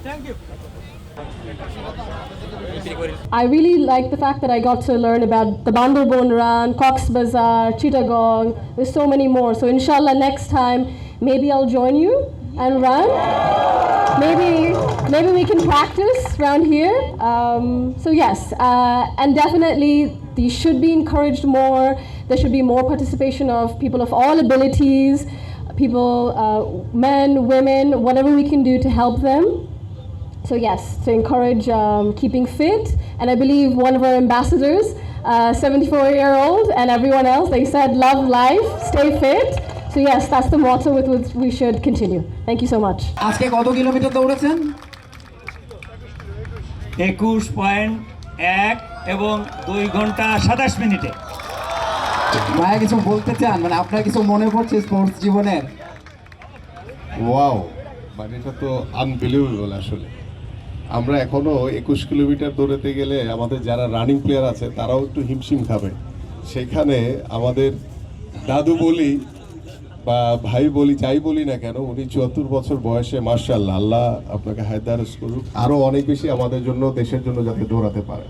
Thank you. I really like the fact that I got to learn about the Banderbon Run, Cox's Bazar, Chittagong. There's so many more. So inshallah next time, maybe I'll join you and run. Maybe we can practice around here. So yes, and definitely these should be encouraged more. There should be more participation of people of all abilities, people, men, women, whatever we can do to help them. So yes, to encourage keeping fit. And I believe one of our ambassadors, 74-year-old, and everyone else, they said love life, stay fit. So yes, that's the motto with which we should continue. Thank you so much. আজকে কত kilometre দৌড়েছেন? 21.1 এবং 2 ঘন্টা 27 মিনিটে। ভাইয়া কিছু বলতে চান, মানে আপনার কিছু মনে পড়ছে স্পোর্টস জীবনের? ওয়াও, মানে এটা তো আনবিলিভেবল আসলে। আমরা এখনো 21 কিলোমিটার দৌড়াতে গেলে আমাদের যারা রানিং প্লেয়ার আছে তারাও একটু হিমশিম খাবে। সেখানে আমাদের দাদু বলি বা ভাই বলি, যাই বলি না কেন, উনি 74 বছর বয়সে মাশাআল্লাহ, আল্লাহ আপনাকে হায়দারত করুক, আরো অনেক বেশি আমাদের জন্য, দেশের জন্য যাতে দৌড়াতে পারে।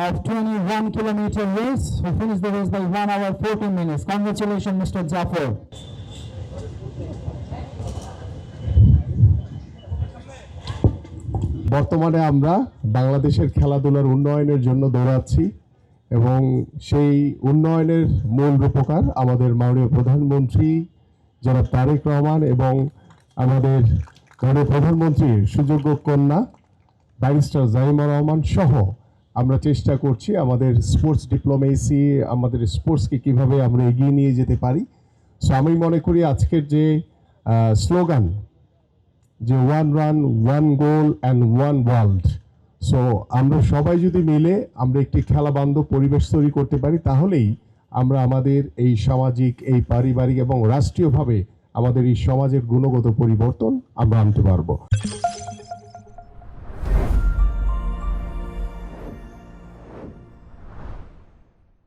Of 21-kilometer race, who finished the race by 1 hour 14 minutes. Congratulations, Mr. Jaffer. বর্তমানে আমরা বাংলাদেশের খেলাধুলার উন্নয়নের জন্য দৌড়াচ্ছি এবং সেই উন্নয়নের মূল রূপকার আমাদের মাননীয় প্রধানমন্ত্রী জনাব তারেক রহমান এবং আমাদের মাননীয় প্রধানমন্ত্রীর সুযোগ্য কন্যা ব্যারিস্টার জাইমা রহমান সহ আমরা চেষ্টা করছি আমাদের স্পোর্টস ডিপ্লোমেসি, আমাদের স্পোর্টসকে কীভাবে আমরা এগিয়ে নিয়ে যেতে পারি। সো আমি মনে করি আজকের যে স্লোগান, যে one run, one goal and one world, so আমরা সবাই যদি মিলে আমরা একটি খেলা বান্ধব পরিবেশ তৈরি করতে পারি, তাহলেই আমরা আমাদের এই সামাজিক, এই পারিবারিক এবং রাষ্ট্রীয়ভাবে আমাদের এই সমাজের গুণগত পরিবর্তন আমরা আনতে পারবো।